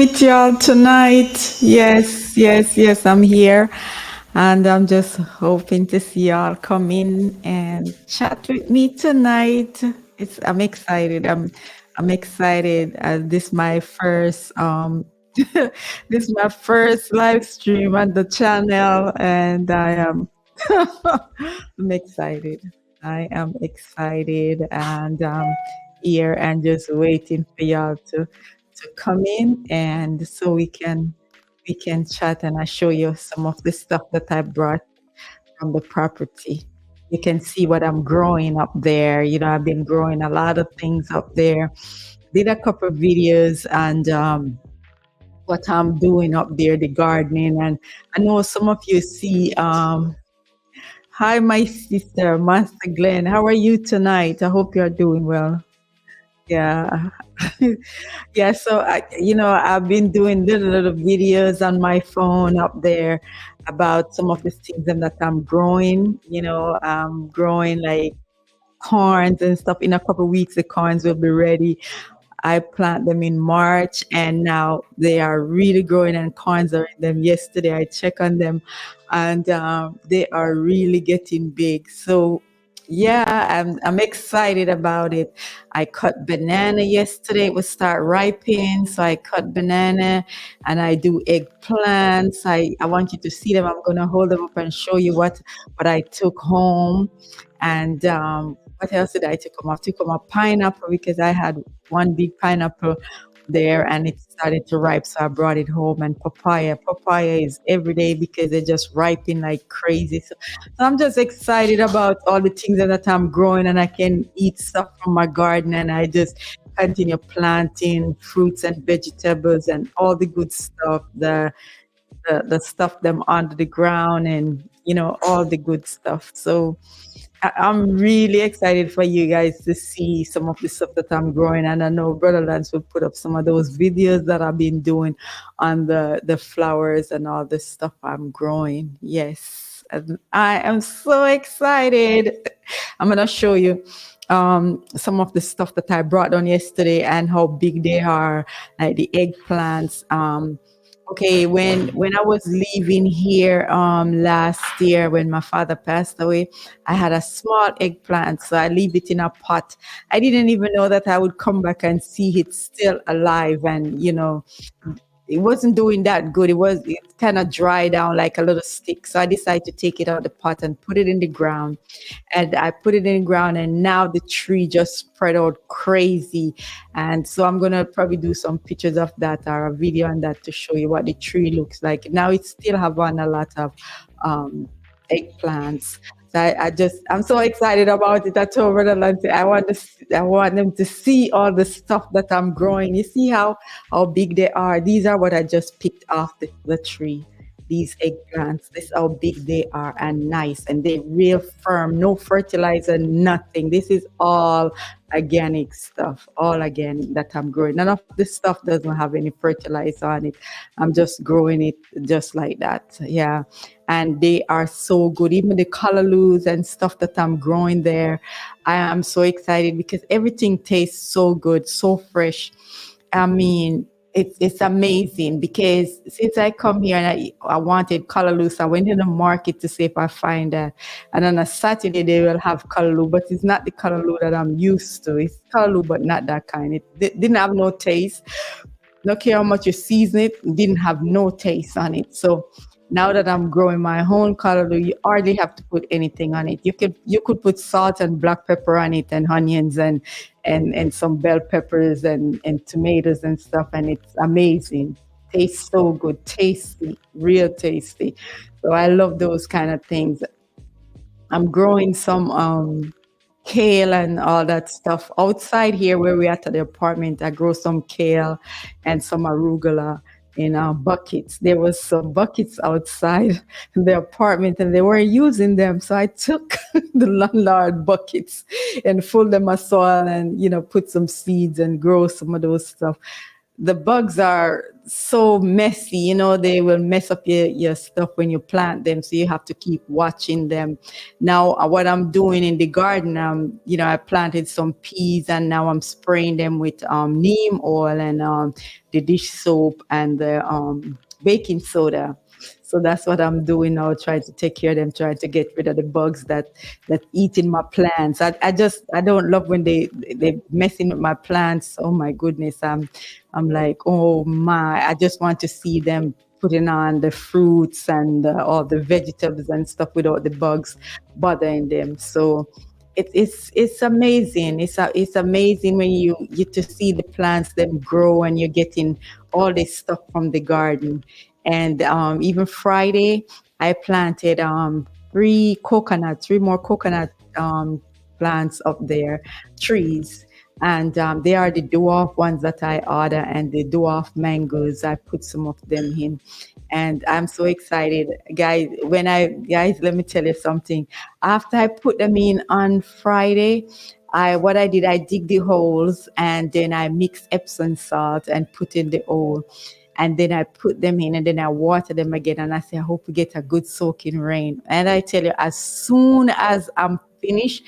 With y'all tonight. Yes, I'm here. And I'm just hoping to see y'all come in and chat with me tonight. I'm excited. I'm excited. This my first this is my first live stream on the channel, and I am I'm excited. I am excited, and here and just waiting for y'all to come in, and so we can chat, and I show you some of the stuff that I brought from the property. You can see what I'm growing up there. I've been growing a lot of things up there. Did a couple of videos, and what I'm doing up there, the gardening. And I know some of you see, hi, my sister, Master Glenn. How are you tonight? I hope you're doing well. Yeah. Yeah, so I've been doing little videos on my phone up there about some of the things that I'm growing. I'm growing like corns and stuff. In a couple of weeks, the corns will be ready. I plant them in March, and now they are really growing, and corns are in them. Yesterday, I checked on them, and they are really getting big. So, yeah, I'm excited about it. I cut banana yesterday; it will start ripening. So I cut banana, and I do eggplants. I want you to see them. I'm gonna hold them up and show you what I took home, and what else did I take home? I took home a pineapple because I had one big pineapple there and it started to ripe. So I brought it home, and papaya. Papaya is every day because they just ripen like crazy. So I'm just excited about all the things that I'm growing, and I can eat stuff from my garden, and I just continue planting fruits and vegetables and all the good stuff, the stuff them under the ground, and all the good stuff. So I'm really excited for you guys to see some of the stuff that I'm growing. And I know Brother Lance will put up some of those videos that I've been doing on the flowers and all the stuff I'm growing. Yes. And I am so excited. I'm going to show you some of the stuff that I brought on yesterday and how big they are, like the eggplants. Okay, when I was leaving here last year when my father passed away, I had a small eggplant, so I leave it in a pot. I didn't even know that I would come back and see it still alive, and it wasn't doing that good. It kind of dried down like a little stick. So I decided to take it out of the pot and put it in the ground. And I put it in the ground, and now the tree just spread out crazy. And so I'm gonna probably do some pictures of that or a video on that to show you what the tree looks like. Now it still have on a lot of um, eggplants. So I'm so excited about it. I told Brother Lance, I want them to see all the stuff that I'm growing. You see how big they are. These are what I just picked off the tree. These eggplants, this is how big they are and nice, and they're real firm, no fertilizer, nothing. This is all organic stuff, all organic that I'm growing. None of this stuff doesn't have any fertilizer on it. I'm just growing it just like that. Yeah. And they are so good. Even the callaloo and stuff that I'm growing there, I am so excited because everything tastes so good, so fresh. I mean, it's amazing because since I come here and I wanted callaloo, so I went in the market to see if I find that. And on a Saturday they will have callaloo, but it's not the callaloo that I'm used to. It's callaloo, but not that kind. Didn't have no taste. No care how much you season it, it didn't have no taste on it. So now that I'm growing my own callaloo, you hardly have to put anything on it. You could put salt and black pepper on it, and onions and some bell peppers and tomatoes and stuff, and it's amazing. Tastes so good, tasty, real tasty. So I love those kind of things. I'm growing some kale and all that stuff outside here where we're at the apartment. I grow some kale and some arugula in buckets. There was some buckets outside the apartment and they weren't using them, so I took the landlord buckets and full them of soil and put some seeds and grow some of those stuff. the bugs are so messy, they will mess up your stuff when you plant them. So you have to keep watching them. Now, what I'm doing in the garden, I planted some peas and now I'm spraying them with neem oil and the dish soap and the baking soda. So that's what I'm doing now, trying to take care of them, trying to get rid of the bugs that eating my plants. I don't love when they messing with my plants. Oh my goodness. I'm like, oh my, I just want to see them putting on the fruits and all the vegetables and stuff without the bugs bothering them. So it's amazing. It's amazing when you get to see the plants them grow and you're getting all this stuff from the garden. And even Friday, I planted three more coconut plants up there, trees. And they are the dwarf ones that I order, and the dwarf mangoes. I put some of them in, and I'm so excited, guys. Let me tell you something. After I put them in on Friday, I did, I dig the holes and then I mix Epsom salt and put in the hole. And then I put them in and then I water them again. And I say, I hope we get a good soaking rain. And I tell you, as soon as I'm finished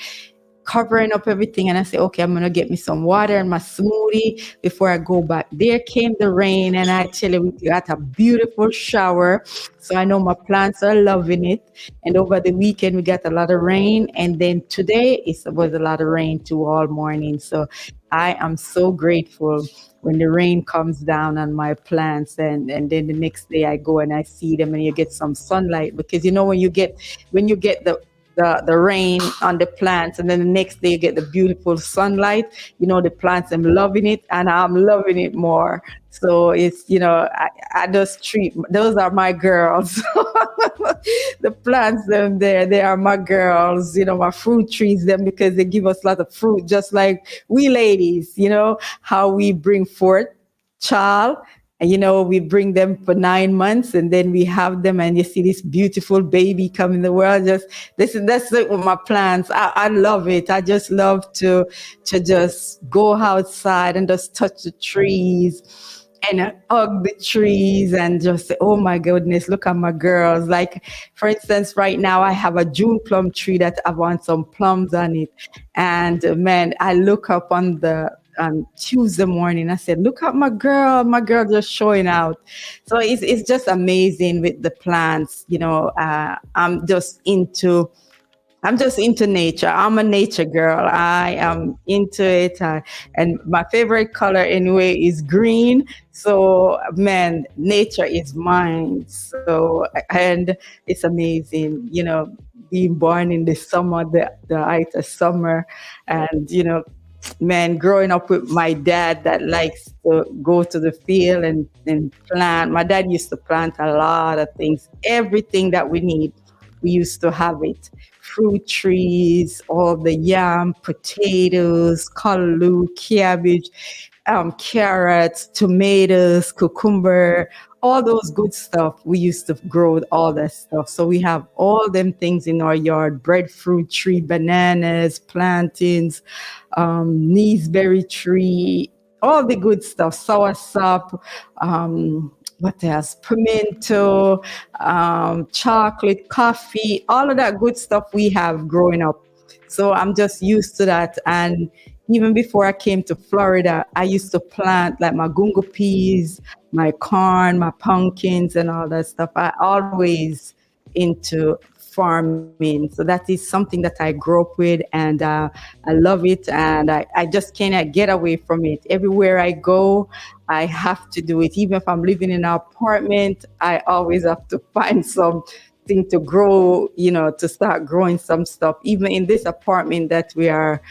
covering up everything, and I say, okay, I'm going to get me some water and my smoothie before I go back. There came the rain, and I tell you, we got a beautiful shower. So I know my plants are loving it. And over the weekend, we got a lot of rain. And then today, it was a lot of rain too all morning. So I am so grateful when the rain comes down on my plants, and then the next day I go and I see them and you get some sunlight, because when you get the rain on the plants and then the next day you get the beautiful sunlight, the plants, I'm loving it and I'm loving it more. So it's, I just treat, those are my girls. The plants them there, they are my girls, my fruit trees them, because they give us a lot of fruit, just like we ladies, how we bring forth child. And, we bring them for 9 months and then we have them and you see this beautiful baby come in the world. Just that's like with my plants. I love it. I just love to just go outside and just touch the trees and hug the trees and just say, oh my goodness, look at my girls. Like, for instance, right now I have a June plum tree that I want some plums on it. And man, I look up on the Tuesday morning, I said, look at my girl just showing out. So it's just amazing with the plants. I'm just into nature. I'm a nature girl. I am into it. And my favorite color anyway is green. So, man, nature is mine. So, and it's amazing, being born in the summer, the height of summer. And, man, growing up with my dad that likes to go to the field and plant. My dad used to plant a lot of things, everything that we need. We used to have it. Fruit trees, all the yam, potatoes, callaloo, cabbage, carrots, tomatoes, cucumber, all those good stuff. We used to grow all that stuff. So we have all them things in our yard: breadfruit tree, bananas, plantains, neesberry tree, all the good stuff, soursop, what else? Pimento, chocolate, coffee, all of that good stuff we have growing up. So I'm just used to that. And even before I came to Florida, I used to plant like my gungo peas, my corn, my pumpkins, and all that stuff. I always into farming. So that is something that I grew up with, and I love it. And I just cannot get away from it. Everywhere I go, I have to do it. Even if I'm living in an apartment, I always have to find something to grow, to start growing some stuff. Even in this apartment that we are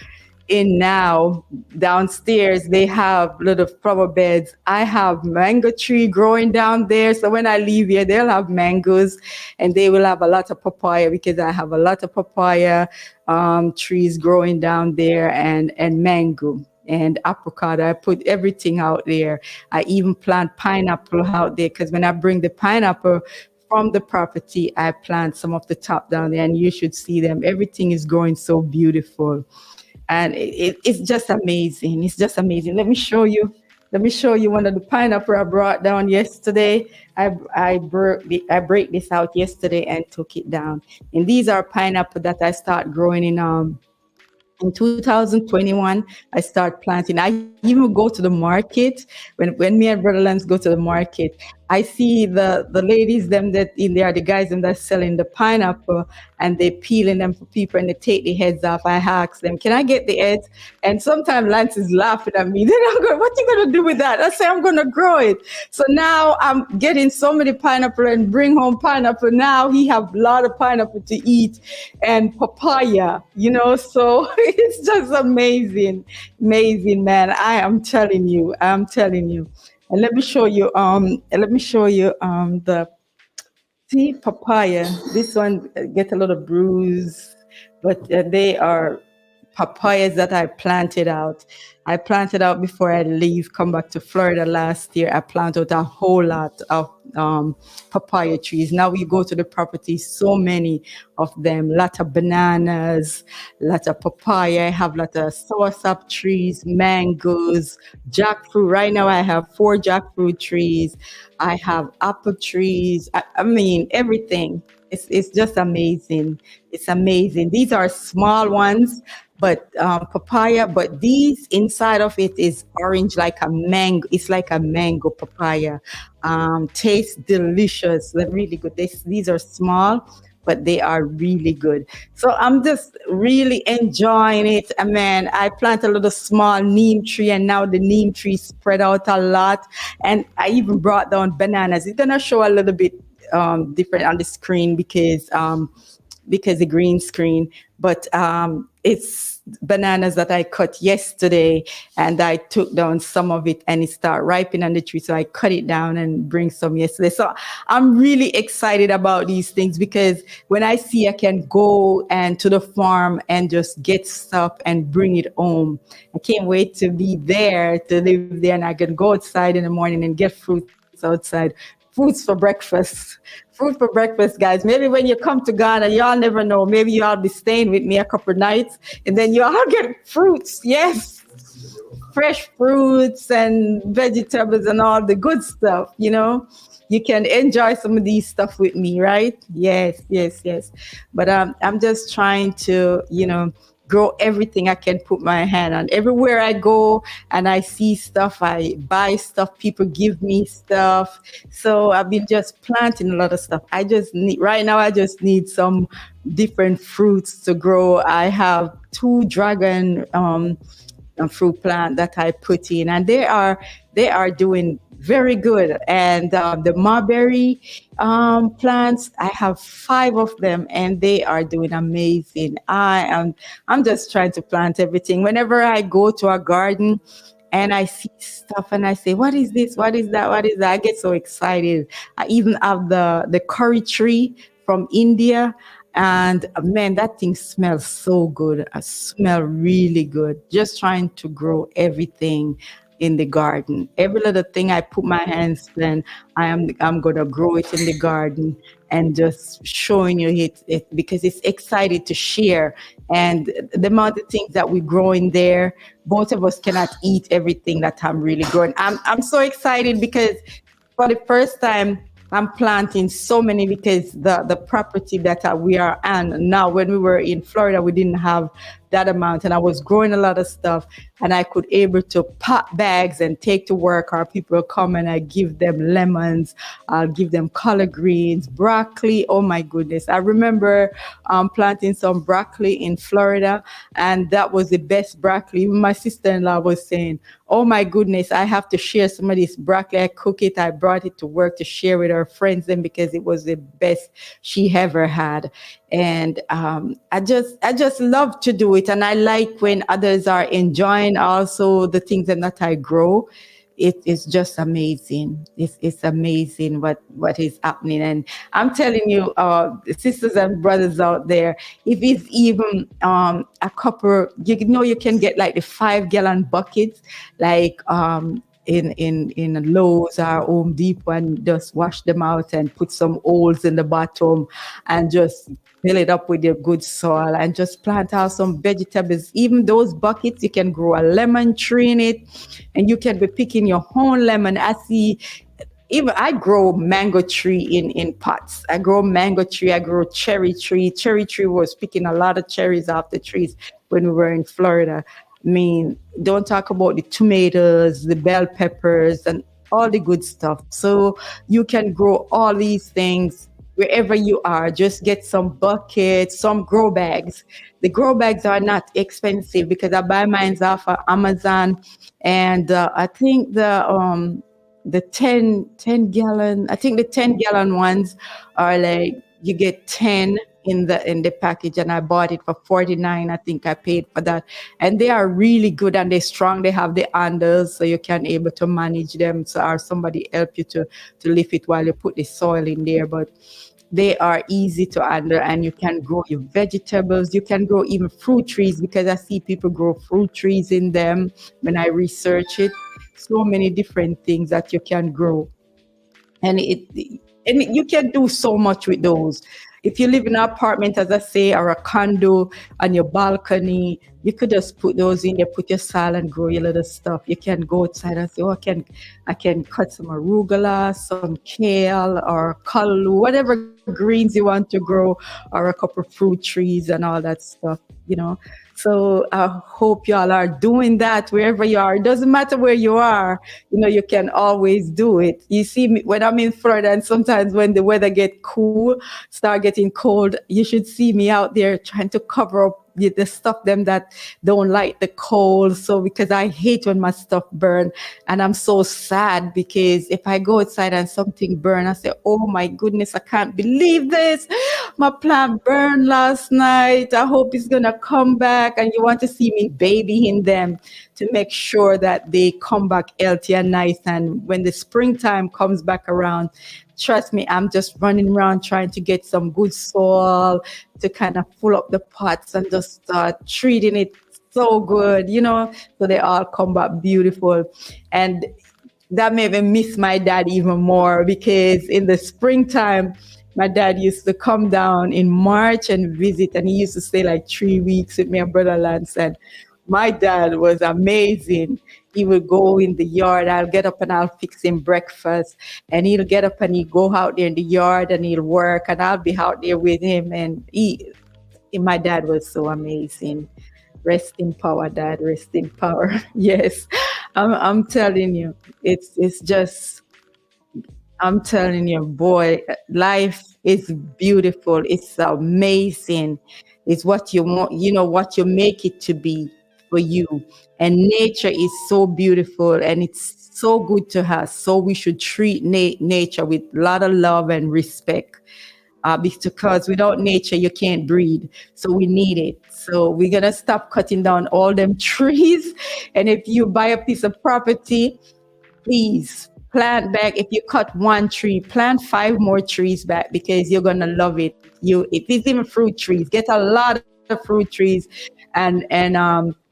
in now, downstairs they have little flower beds. I have mango tree growing down there, so when I leave here they'll have mangoes, and they will have a lot of papaya, because I have a lot of papaya trees growing down there, and mango and apricot. I put everything out there. I even plant pineapple out there, because when I bring the pineapple from the property, I plant some of the top down there, and you should see them. Everything is growing so beautiful. And it's just amazing. It's just amazing. Let me show you. Let me show you one of the pineapple I brought down yesterday. I break this out yesterday and took it down. And these are pineapple that I start growing in 2021. I start planting. I even go to the market when me and Brother Lance go to the market. I see the ladies them that in there, the guys them that's selling the pineapple, and they peeling them for people and they take the heads off. I ask them, "Can I get the heads?" And sometimes Lance is laughing at me. Then I'm going, "What you gonna do with that?" I say, "I'm gonna grow it." So now I'm getting so many pineapple and bring home pineapple. Now he have a lot of pineapple to eat and papaya, so it's just amazing, amazing, man. I'm telling you. And let me show you the see papaya. This one get a little bruise, but they are papayas that I planted out. I planted out before I leave, come back to Florida last year. I planted out a whole lot of papaya trees. Now we go to the property, so many of them, lot of bananas, lot of papaya. I have lot of soursop trees, mangoes, jackfruit. Right now I have 4 jackfruit trees. I have apple trees. I mean, everything. It's just amazing. It's amazing. These are small ones, but papaya. But these inside of it is orange like a mango. It's like a mango papaya. Tastes delicious. They're really good. These are small, but they are really good. So I'm just really enjoying it. And man, I plant a little small neem tree, and now the neem tree spread out a lot. And I even brought down bananas. It's gonna show a little bit different on the screen because the green screen, but it's bananas that I cut yesterday, and I took down some of it and it started ripening on the tree. So I cut it down and bring some yesterday. So I'm really excited about these things because when I see I can go and to the farm and just get stuff and bring it home. I can't wait to be there, to live there, and I can go outside in the morning and get fruits outside. Fruits for breakfast. Fruit for breakfast, guys. Maybe when you come to Ghana, y'all never know. Maybe y'all be staying with me a couple of nights and then y'all get fruits. Yes. Fresh fruits and vegetables and all the good stuff, You can enjoy some of these stuff with me, right? Yes, yes, yes. But I'm just trying to, grow everything I can put my hand on. Everywhere I go and I see stuff, I buy stuff, people give me stuff. So I've been just planting a lot of stuff. Right now, I just need some different fruits to grow. I have 2 dragon fruit plant that I put in, and they are doing very good. And the mulberry plants, I have 5 of them, and they are doing amazing. I'm just trying to plant everything. Whenever I go to a garden and I see stuff and I say, "What is this? What is that? What is that?" I get so excited. I even have the curry tree from India. And man, that thing smells so good. I smell really good. Just trying to grow everything in the garden. Every little thing I put my hands in, I'm gonna grow it in the garden and just showing you it because it's excited to share. And the amount of things that we grow in there, both of us cannot eat everything that I'm really growing. I'm so excited because for the first time I'm planting so many because the property that we are on now, when we were in Florida, we didn't have that amount, and I was growing a lot of stuff, and I could able to pop bags and take to work. Our people come and I give them lemons, I'll give them collard greens, broccoli. Oh my goodness! I remember planting some broccoli in Florida, and that was the best broccoli. Even my sister-in-law was saying, "Oh my goodness, I have to share some of this broccoli. I cook it. I brought it to work to share with her friends, then because it was the best she ever had." And I just love to do it, and I like when others are enjoying also the things that I grow. It is just amazing. It's amazing what is happening, and I'm telling you, sisters and brothers out there, if it's even a couple, you can get like the 5-gallon buckets, like in Lowe's or Home Depot and just wash them out and put some holes in the bottom and just fill it up with your good soil and just plant out some vegetables. Even those buckets, you can grow a lemon tree in it and you can be picking your own lemon. I see even I grow mango tree in pots. I grow mango tree. I grow cherry tree. Cherry tree was picking a lot of cherries off the trees when we were in Florida. I mean, don't talk about the tomatoes, the bell peppers, and all the good stuff. So you can grow all these things wherever you are. Just get some buckets, some grow bags. The grow bags are not expensive because I buy mine off of Amazon, and I think the 10 gallon, I think the 10 gallon ones are like you get 10 in the package, and I bought it for 49. I think I paid for that, and they are really good and they're strong. They have the handles so you can able to manage them, so or somebody help you to lift it while you put the soil in there. But they are easy to handle, and you can grow your vegetables. You can grow even fruit trees because I see people grow fruit trees in them when I research it. So many different things that you can grow, and you can do so much with those. If you live in an apartment, as I say, or a condo on your balcony, you could just put those in there, put your soil and grow your little stuff. You can go outside and say, oh, I can cut some arugula, some kale or kalu, whatever greens you want to grow, or a couple of fruit trees and all that stuff. So I hope y'all are doing that wherever you are. It doesn't matter where you are, you can always do it. You see me when I'm in Florida, and sometimes when the weather get cool, start getting cold, you should see me out there trying to cover up the stuff them that don't like the cold. So because I hate when my stuff burn, and I'm so sad because if I go outside and something burn, I say, oh my goodness, I can't believe this. My plant burned last night. I hope it's gonna come back. And you want to see me babying them to make sure that they come back healthy and nice. And when the springtime comes back around, trust me, I'm just running around trying to get some good soil to kind of full up the pots and just start treating it so good, so they all come back beautiful. And that made me miss my dad even more because in the springtime, my dad used to come down in March and visit, and he used to stay like 3 weeks with me and brother Lance. And my dad was amazing. He would go in the yard. I'll get up and I'll fix him breakfast. And he'll get up and he'll go out there in the yard and he'll work. And I'll be out there with him. And my dad was so amazing. Rest in power, Dad. Rest in power. Yes, I'm telling you, it's just. I'm telling you, boy, life is beautiful. It's amazing. It's what you want, what you make it to be for you. And nature is so beautiful and it's so good to us. So we should treat nature with a lot of love and respect. Because without nature, you can't breathe. So we need it. So we're going to stop cutting down all them trees. And if you buy a piece of property, please plant back. If you cut one tree, plant 5 more trees back because you're gonna love it. If it's even fruit trees, get a lot of fruit trees and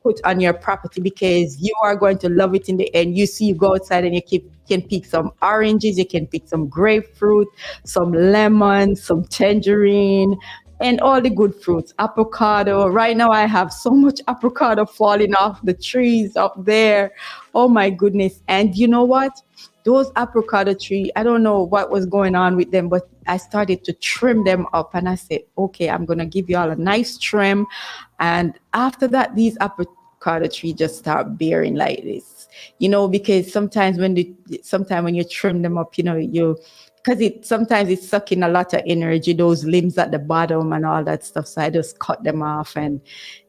put on your property because you are going to love it in the end. You see, you go outside and can pick some oranges, you can pick some grapefruit, some lemon, some tangerine, and all the good fruits, avocado. Right now, I have so much avocado falling off the trees up there. Oh my goodness. And you know what? Those avocado trees, I don't know what was going on with them, but I started to trim them up and I said, okay, I'm going to give you all a nice trim. And after that, these avocado trees just start bearing like this, because sometimes when you trim them up, because sometimes it's sucking a lot of energy, those limbs at the bottom and all that stuff. So I just cut them off and,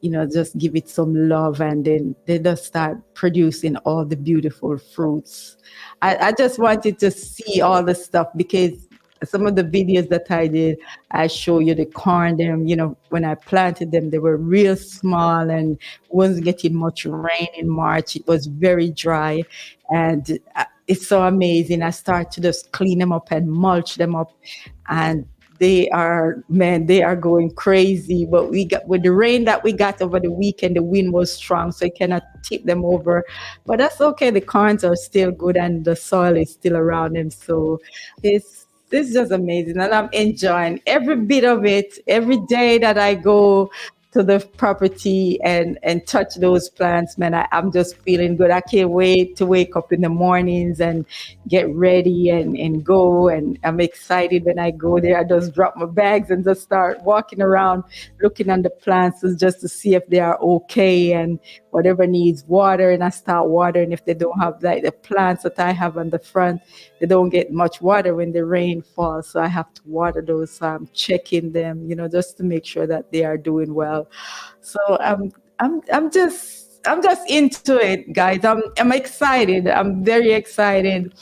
just give it some love. And then they just start producing all the beautiful fruits. I just wanted to see all the stuff because some of the videos that I did, I show you the corn, them, when I planted them, they were real small and wasn't getting much rain in March. It was very dry and it's so amazing. I start to just clean them up and mulch them up. And they are, man, they are going crazy. But we got with the rain that we got over the weekend, the wind was strong, so it cannot tip them over. But that's okay. The corns are still good, and the soil is still around them. So it's just amazing, and I'm enjoying every bit of it. Every day that I go to the property and touch those plants, man, I'm just feeling good. I can't wait to wake up in the mornings and get ready and go. And I'm excited when I go there. I just drop my bags and just start walking around, looking at the plants just to see if they are okay and whatever needs water. And I start watering if they don't have, like the plants that I have on the front, they don't get much water when the rain falls. So I have to water those. So I'm checking them, just to make sure that they are doing well. So I'm just into it, guys. I'm excited. I'm very excited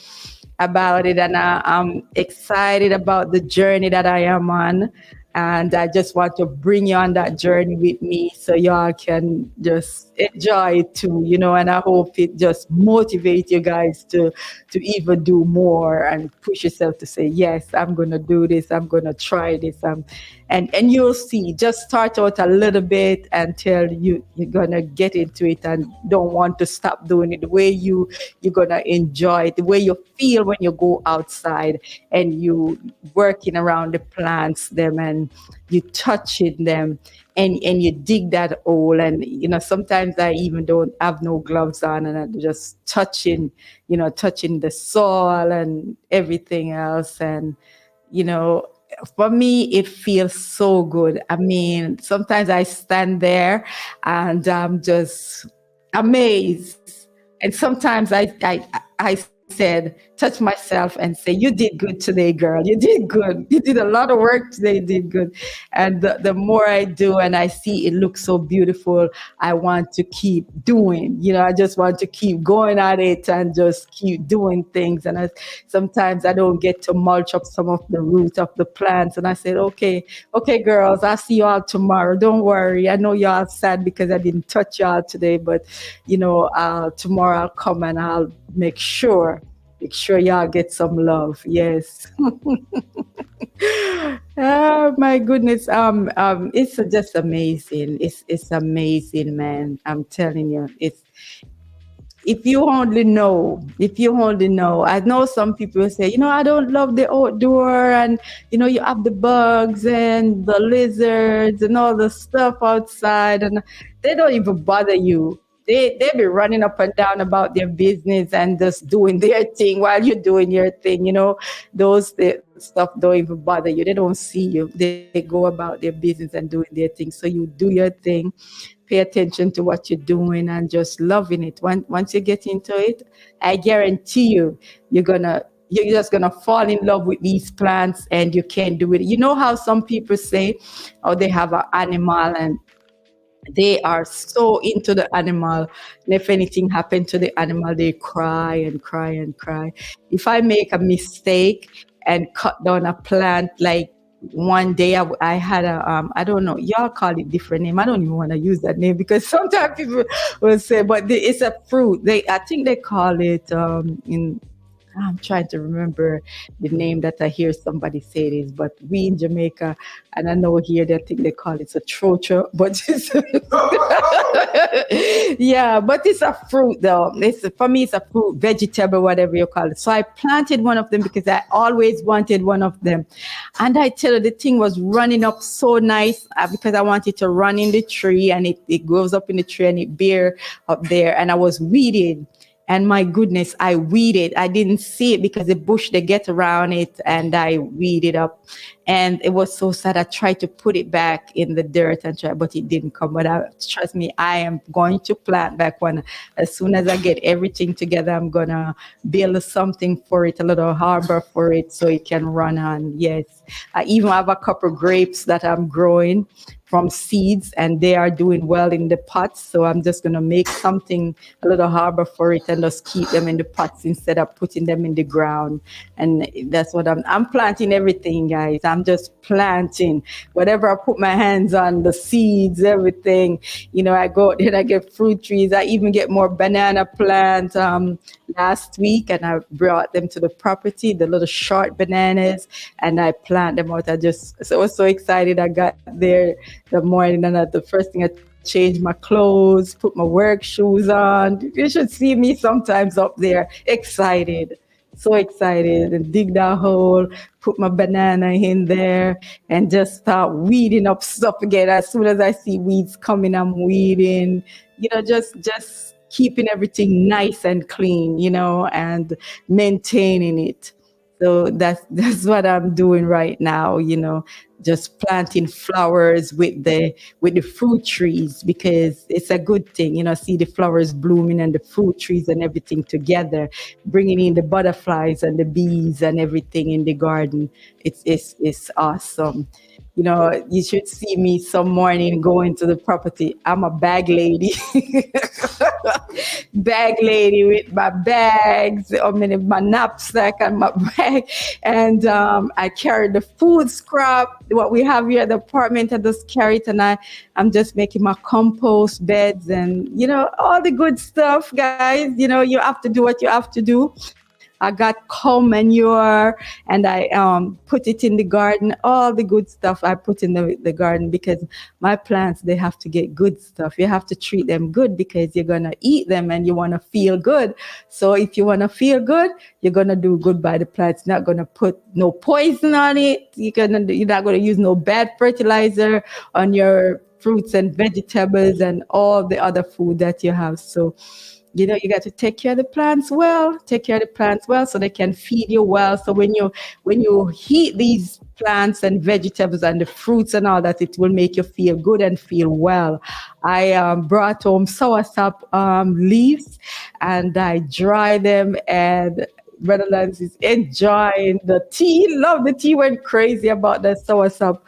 about it, and I'm excited about the journey that I am on. And I just want to bring you on that journey with me so y'all can just enjoy it too, and I hope it just motivates you guys to even do more and push yourself to say, yes, I'm gonna do this, I'm gonna try this. And you'll see, just start out a little bit until you're gonna get into it and don't want to stop doing it. The way you're gonna enjoy it, the way you feel when you go outside and you working around the plants them and you touching them and you dig that hole. And sometimes I even don't have no gloves on and I'm just touching the soil and everything else. And you know for me it feels so good. I mean, sometimes I stand there and I'm just amazed. And sometimes I said, touch myself and say, you did good today, girl. You did good. You did a lot of work today. You did good. And the more I do and I see it looks so beautiful, I want to keep doing. I just want to keep going at it and just keep doing things. And sometimes I don't get to mulch up some of the roots of the plants. And I said, okay, girls, I'll see you all tomorrow. Don't worry. I know y'all sad because I didn't touch y'all today, but tomorrow I'll come and I'll make sure y'all get some love. Yes. Oh my goodness. It's just amazing. It's amazing, man. I'm telling you. If you only know, I know some people say, I don't love the outdoor, and you have the bugs and the lizards and all the stuff outside, and they don't even bother you. They be running up and down about their business and just doing their thing while you're doing your thing. Those the stuff don't even bother you. They don't see you. They go about their business and doing their thing. So you do your thing, pay attention to what you're doing, and just loving it. Once you get into it, I guarantee you're just gonna fall in love with these plants, and you can't do it. You know how some people say, oh, they have an animal and they are so into the animal, and if anything happened to the animal, they cry and cry and cry. If I make a mistake and cut down a plant, like one day I had I don't know, y'all call it different name, I don't even want to use that name because sometimes people will say, but it's a fruit, I think they call it in I'm trying to remember the name that I hear somebody say this, but we in Jamaica, and I know here they think they call it a trocha, but it's yeah, but it's a fruit though. For me, it's a fruit, vegetable, whatever you call it. So I planted one of them because I always wanted one of them, and I tell you, the thing was running up so nice because I wanted to run in the tree, and it grows up in the tree and it bear up there, and I was weeding. And my goodness, I weeded. I didn't see it because the bush, they get around it, and I weeded up. And it was so sad. I tried to put it back in the dirt and try, but it didn't come. But trust me, I am going to plant back one. As soon as I get everything together, I'm going to build something for it, a little harbor for it so it can run on. Yes. I even have a couple grapes that I'm growing from seeds, and they are doing well in the pots. So I'm just gonna make something, a little harbor for it, and just keep them in the pots instead of putting them in the ground. And that's what I'm planting everything, guys. I'm just planting whatever I put my hands on, the seeds, everything. I go out there and I get fruit trees. I even get more banana plants last week, and I brought them to the property, the little short bananas, and I plant them out. I was so excited. I got there the morning, and the first thing I changed my clothes, put my work shoes on. You should see me sometimes up there, excited, so excited, and dig that hole, put my banana in there, and just start weeding up stuff again. As soon as I see weeds coming, I'm weeding. Just keeping everything nice and clean, and maintaining it. So that's what I'm doing right now, just planting flowers with the fruit trees, because it's a good thing, see the flowers blooming and the fruit trees and everything together, bringing in the butterflies and the bees and everything in the garden. It's awesome. You should see me some morning going to the property. I'm a bag lady. Bag lady with my bags, my knapsack and my bag. And I carry the food scrap, what we have here at the apartment. I just carry it, and I'm just making my compost beds and, all the good stuff, guys. You have to do what you have to do. I got cow manure, and I put it in the garden. All the good stuff I put in the garden, because my plants, they have to get good stuff. You have to treat them good, because you're going to eat them and you want to feel good. So if you want to feel good, you're going to do good by the plants. You're not going to put no poison on it. You're not going to use no bad fertilizer on your fruits and vegetables and all the other food that you have. So you got to take care of the plants well, so they can feed you well. So when you heat these plants and vegetables and the fruits and all that, it will make you feel good and feel well. I brought home soursop leaves, and I dry them, and Brother Lance is enjoying the tea. Love the tea. Went crazy about the soursop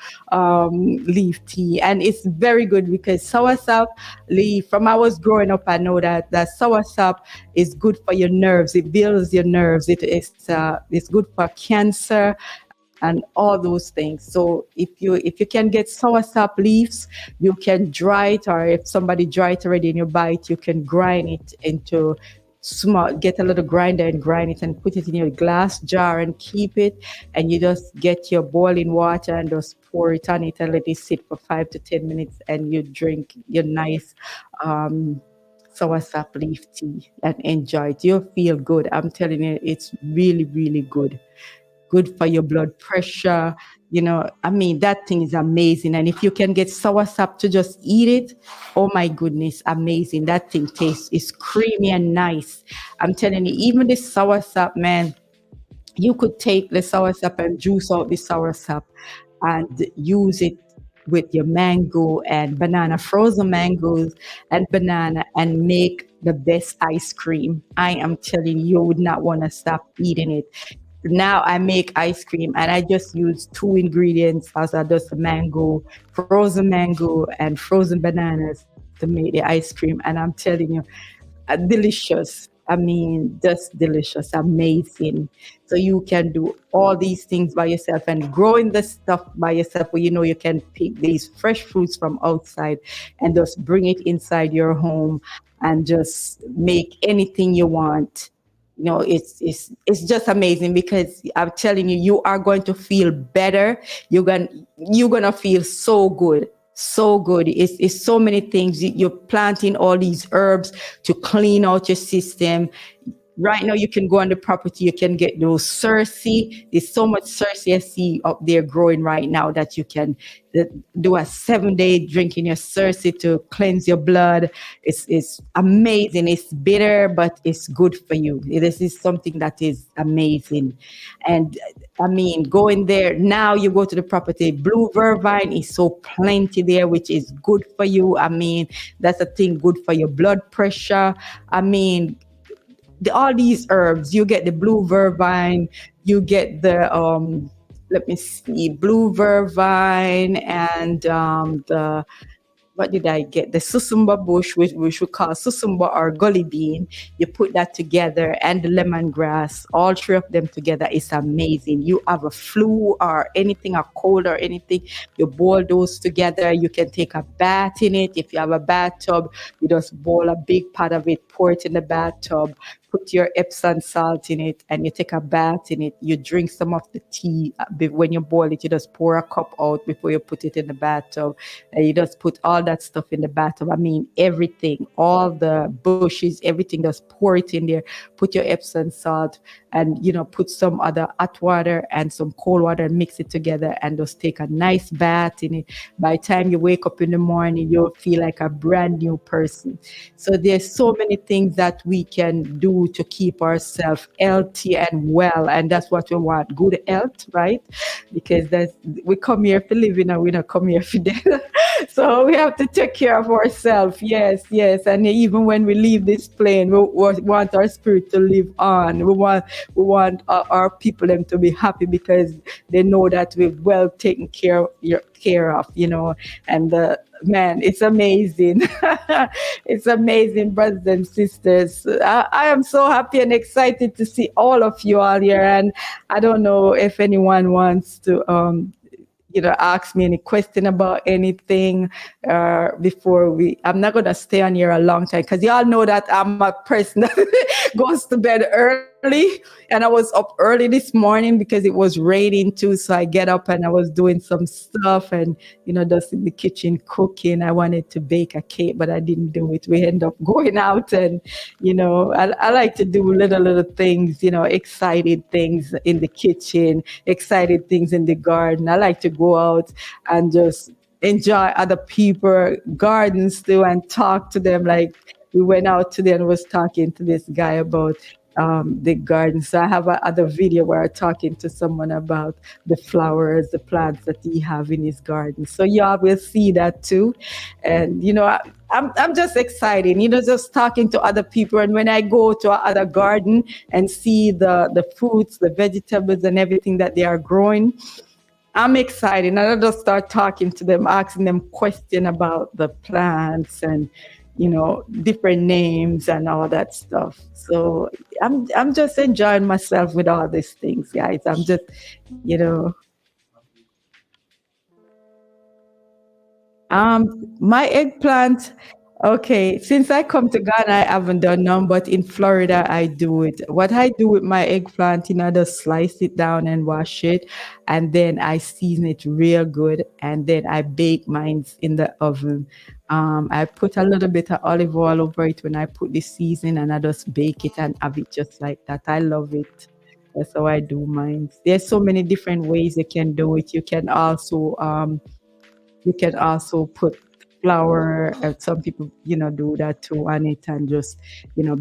leaf tea, and it's very good, because soursop leaf. From I was growing up, I know that soursop is good for your nerves. It builds your nerves. It's good for cancer and all those things. So if you can get soursop leaves, you can dry it, or if somebody dry it already and you buy it, you can grind it into small, get a little grinder and grind it and put it in your glass jar and keep it. And you just get your boiling water and just pour it on it and let it sit for 5 to 10 minutes, and you drink your nice soursop leaf tea and enjoy it. You'll feel good. I'm telling you, it's really, really good for your blood pressure. That thing is amazing. And if you can get soursop to just eat it, oh my goodness, amazing. That thing is creamy and nice. I'm telling you, even the soursop, man, you could take the soursop and juice out the soursop and use it with your mango and banana, frozen mangoes and banana, and make the best ice cream. I am telling you, you would not want to stop eating it. Now I make ice cream, and I just use two ingredients, as I just frozen mango and frozen bananas to make the ice cream. And I'm telling you, delicious. Just delicious, amazing. So you can do all these things by yourself, and growing the stuff by yourself, where you can pick these fresh fruits from outside and just bring it inside your home and just make anything you want. It's just amazing, because I'm telling you, you are going to feel better. You're gonna feel so good. So good. It's so many things. You're planting all these herbs to clean out your system. Right now, you can go on the property, you can get those cerci. There's so much cerci I see up there growing right now, that you can do a 7-day drinking your cerci to cleanse your blood. It's amazing. It's bitter, but it's good for you. This is something that is amazing. And going there, now you go to the property, blue vervine is so plenty there, which is good for you. That's a thing good for your blood pressure. All these herbs, you get the blue vervine, you get the let me see, blue vervine and the what did I get? The susumba bush, which we call susumba or gully bean. You put that together and the lemongrass, all three of them together is amazing. You have a flu or anything, a cold or anything, you boil those together. You can take a bath in it. If you have a bathtub, you just boil a big pot of it, pour it in the bathtub, put your Epsom salt in it, and you take a bath in it. You drink some of the tea. When you boil it, you just pour a cup out before you put it in the bathtub. And you just put all that stuff in the bathtub. I mean, everything, all the bushes, everything, just pour it in there. Put your Epsom salt and, put some other hot water and some cold water and mix it together and just take a nice bath in it. By the time you wake up in the morning, you'll feel like a brand new person. So there's so many things that we can do to keep ourselves healthy and well. And that's what we want, good health, right? Because we come here for living and we don't come here for death. So we have to take care of ourselves. Yes, yes. And even when we leave this plane, we want our spirit to live on. We want our people them to be happy because they know that we're well taken care of, and man, it's amazing. It's amazing, brothers and sisters. I am so happy and excited to see all of you all here. And I don't know if anyone wants to ask me any question about anything before I'm not going to stay on here a long time because y'all know that I'm a person that goes to bed early. And I was up early this morning because it was raining too. So I get up and I was doing some stuff and, just in the kitchen cooking. I wanted to bake a cake, but I didn't do it. We end up going out and, I like to do little things, excited things in the kitchen, excited things in the garden. I like to go out and just enjoy other people gardens too and talk to them. Like we went out today and was talking to this guy about the garden. So I have another video where I'm talking to someone about the flowers, the plants that he have in his garden. So y'all will see that too. And I'm just excited, just talking to other people. And when I go to other garden and see the fruits, the vegetables and everything that they are growing, I'm excited. And I just start talking to them, asking them questions about the plants and different names and all that stuff. So I'm just enjoying myself with all these things, guys. I'm just, you know, my eggplant. Okay, since I come to Ghana, I haven't done none, but in Florida, I do it. What I do with my eggplant, just slice it down and wash it, and then I season it real good, and then I bake mine in the oven. I put a little bit of olive oil over it when I put the seasoning, and I just bake it and have it just like that. I love it. That's how I do mine. There's so many different ways you can do it. You can also put flour. Some people, do that too on it and just,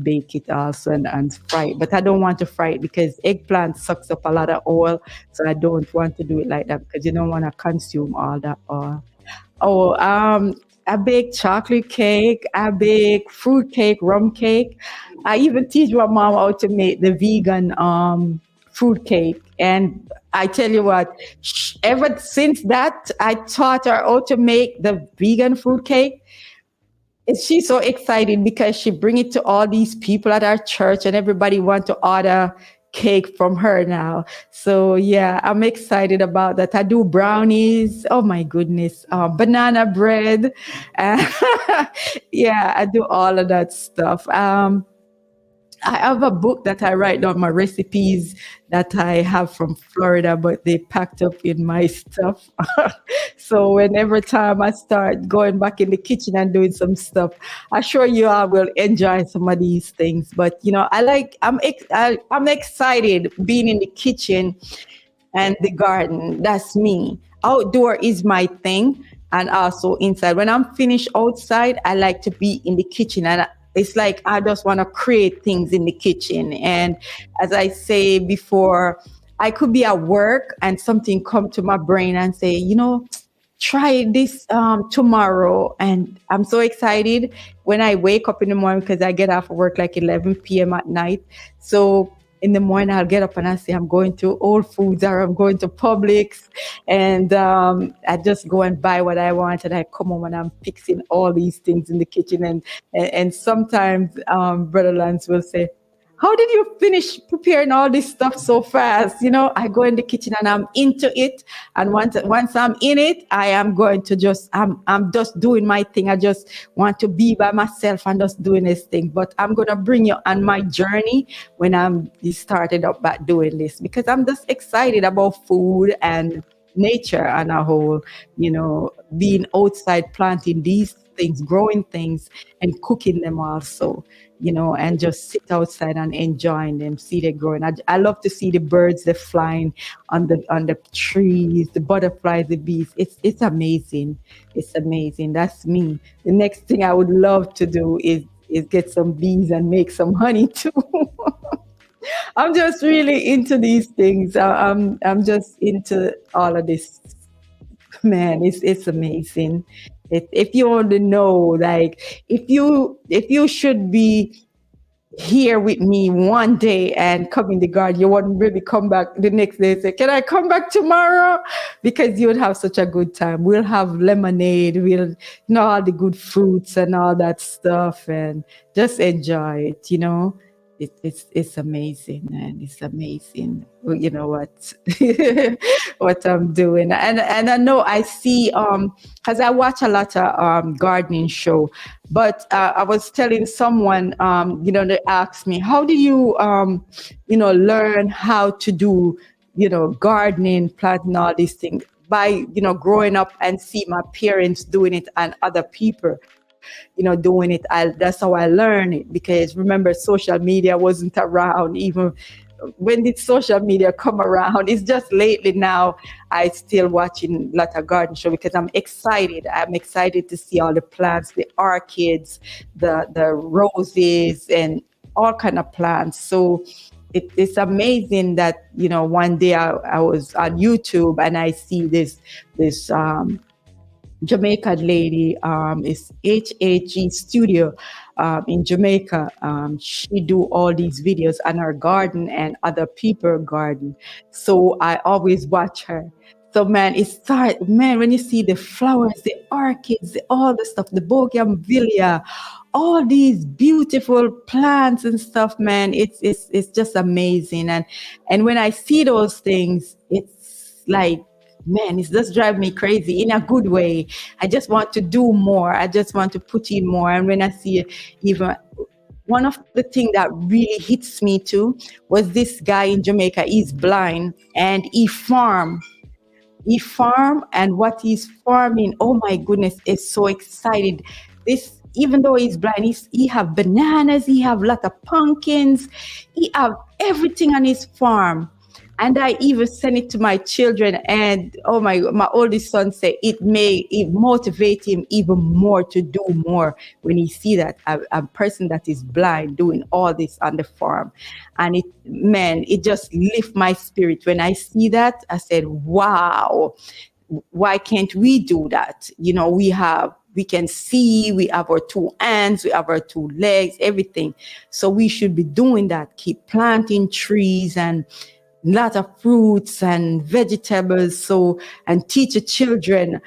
bake it also and fry it. But I don't want to fry it because eggplant sucks up a lot of oil. So I don't want to do it like that because you don't want to consume all that oil. Oh, I bake chocolate cake. I bake fruit cake, rum cake. I even teach my mom how to make the vegan fruit cake. And I tell you what, ever since that, I taught her how to make the vegan fruit cake. And she's so excited because she bring it to all these people at our church, and everybody want to order cake from her now. So yeah, I'm excited about that. I do brownies. Oh my goodness, banana bread. Yeah, I do all of that stuff. I have a book that I write down my recipes that I have from Florida, but they packed up in my stuff. So whenever time I start going back in the kitchen and doing some stuff, I'm sure you all will enjoy some of these things. But I'm excited being in the kitchen and the garden. That's me. Outdoor is my thing, and also inside. When I'm finished outside, I like to be in the kitchen, and it's like I just want to create things in the kitchen. And as I say before, I could be at work and something come to my brain and say, try this tomorrow. And I'm so excited when I wake up in the morning because I get off of work like 11 p.m. at night. So in the morning I'll get up and I say I'm going to Whole Foods or I'm going to Publix, and I just go and buy what I want, and I come home and I'm fixing all these things in the kitchen, and sometimes Brother Lance will say, how did you finish preparing all this stuff so fast? I go in the kitchen and I'm into it. And once I'm in it, I am going to I'm just doing my thing. I just want to be by myself and just doing this thing. But I'm going to bring you on my journey when I'm started up back doing this, because I'm just excited about food and nature on a whole, being outside, planting these things, growing things, and cooking them also, and just sit outside and enjoying them, see them growing. I love to see the birds, they flying on the trees, the butterflies, the bees. It's amazing. It's amazing. That's me. The next thing I would love to do is get some bees and make some honey too. I'm just really into these things. I'm just into all of this. Man, it's amazing. If you want to know, like, if you should be here with me one day and come in the garden, you wouldn't really come back the next day and say, can I come back tomorrow? Because you would have such a good time. We'll have lemonade, we'll all the good fruits and all that stuff, and just enjoy it. It's amazing, man. It's amazing. Well, you know what what I'm doing, and I know I see because I watch a lot of gardening show, but I was telling someone they asked me, how do you learn how to do gardening, planting, all these things, by growing up and see my parents doing it and other people doing it. That's how I learned it, because remember, social media wasn't around even. When did social media come around? It's just lately now. I still watching a lot of garden show because I'm excited. I'm excited to see all the plants, the orchids, the roses, and all kind of plants. So it's amazing that one day I was on YouTube and I see this Jamaican lady, is HAG Studio in Jamaica. She do all these videos on her garden and other people garden. So I always watch her. So man, when you see the flowers, the orchids, all the stuff, the bougainvillea, all these beautiful plants and stuff, man, it's just amazing. And when I see those things, it's like, man, it's just drive me crazy in a good way. I just want to do more. I just want to put in more. And when I see even one of the things that really hits me too was this guy in Jamaica. He's blind and he farm, and what he's farming, oh my goodness, is so excited. This, even though he's blind, he have bananas, he have a lot of pumpkins, he have everything on his farm. And I even send it to my children, and oh my oldest son said it motivate him even more to do more when he see that a person that is blind doing all this on the farm. And it just lift my spirit when I see that. I said, wow, why can't we do that? We can see, we have our two hands, we have our two legs, everything. So we should be doing that, keep planting trees and lot of fruits and vegetables, and teach the children,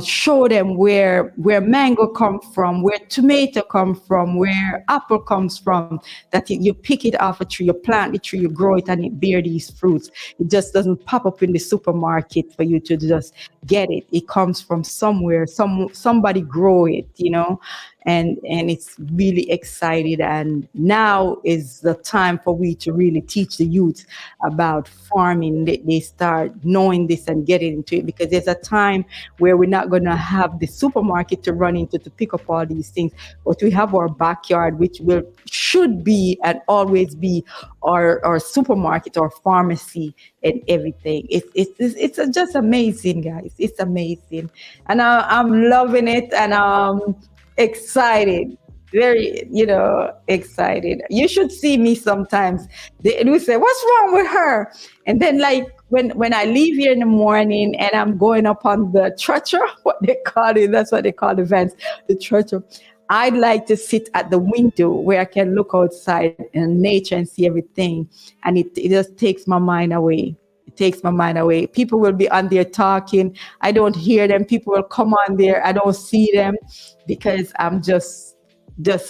show them where mango come from, where tomato come from, where apple comes from, that you pick it off a tree, you plant the tree, you grow it, and it bear these fruits. It just doesn't pop up in the supermarket for you to just get it. It comes from somewhere, somebody grow it, and it's really excited. And now is the time for we to really teach the youth about farming. They start knowing this and getting into it, because there's a time where we're not going to have the supermarket to run into to pick up all these things, but we have our backyard, which should be and always be our supermarket or pharmacy and everything. It's just amazing, guys. It's amazing, and I'm loving it, and excited, very, excited. You should see me sometimes. They will say, what's wrong with her? And then, like, when I leave here in the morning and I'm going up on the stretcher, what they call it, that's what they call the vans, the stretcher, I'd like to sit at the window where I can look outside in nature and see everything. And it just takes my mind away. It takes my mind away. People will be on there talking. I don't hear them. People will come on there. I don't see them because I'm just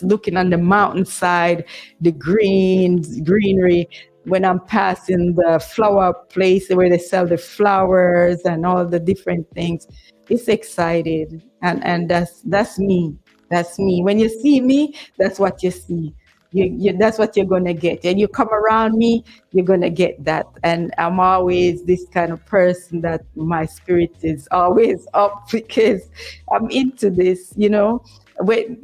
looking on the mountainside, the greenery. When I'm passing the flower place where they sell the flowers and all the different things, it's excited, and that's me. That's me. When you see me, that's what you see. That's what you're gonna get. And you come around me, you're gonna get that. And I'm always this kind of person that my spirit is always up because I'm into this,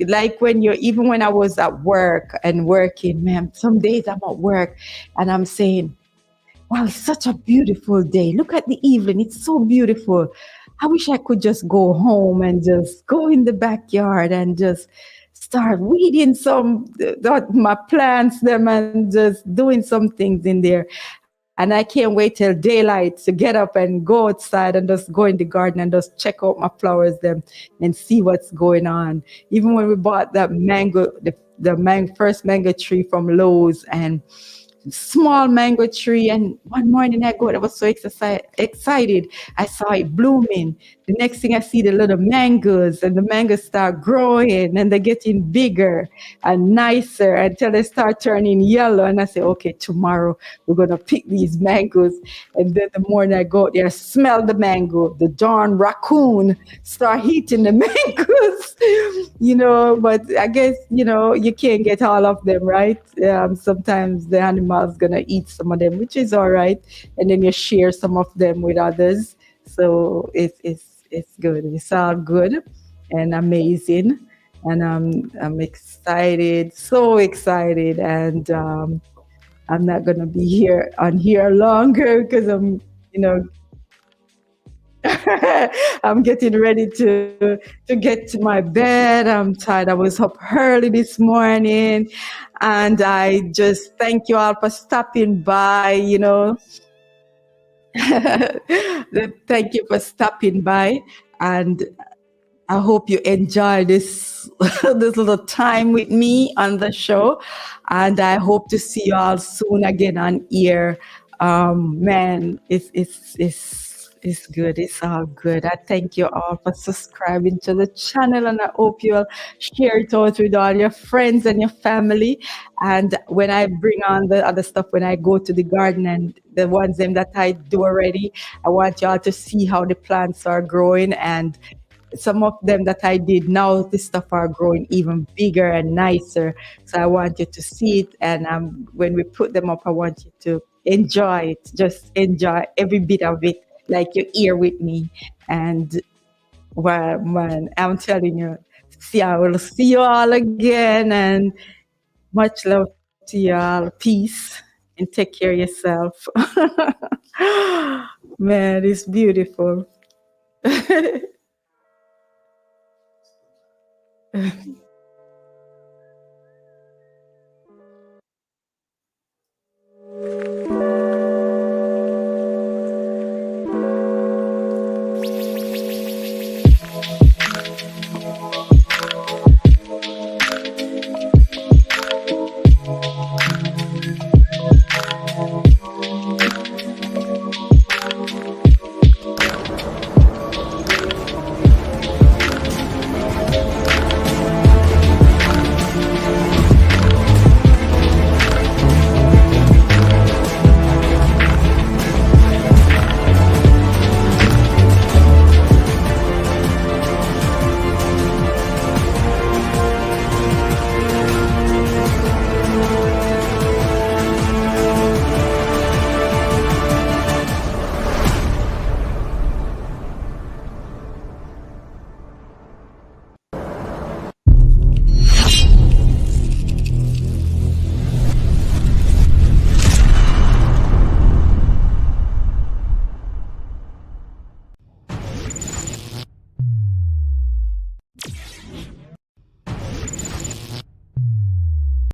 like when you're even when I was at work and working, man, some days I'm at work and I'm saying, wow, it's such a beautiful day. Look at the evening. It's so beautiful. I wish I could just go home and just go in the backyard and just start weeding my plants them and just doing some things in there. And I can't wait till daylight to get up and go outside and just go in the garden and just check out my flowers them and see what's going on. Even when we bought that mango, the first mango tree from Lowe's, and small mango tree. And one morning I go, I was so excited. I saw it blooming. The next thing I see the little mangoes, and the mangoes start growing and they're getting bigger and nicer until they start turning yellow. And I say, okay, tomorrow we're going to pick these mangoes. And then the morning I go out there, I smell the mango. The darn raccoon start eating the mangoes, but I guess, you can't get all of them, right? Sometimes the animal's going to eat some of them, which is all right. And then you share some of them with others. So it's good. It's all good and amazing. And I'm excited, so excited. And I'm not going to be here longer because I'm getting ready to get to my bed. I'm tired. I was up early this morning, and I just thank you all for stopping by. Thank you for stopping by, and I hope you enjoy this this little time with me on the show, and I hope to see you all soon again on here. Man, it's good. It's all good. I thank you all for subscribing to the channel, and I hope you'll share it out with all your friends and your family. And when I bring on the other stuff, when I go to the garden and the ones them that I do already, I want y'all to see how the plants are growing, and some of them that I did now, this stuff are growing even bigger and nicer. So I want you to see it, and when we put them up, I want you to enjoy it. Just enjoy every bit of it, like you're here with me. And well, man, I'm telling you, I will see you all again, and much love to y'all. Peace and take care of yourself. Man, it's beautiful.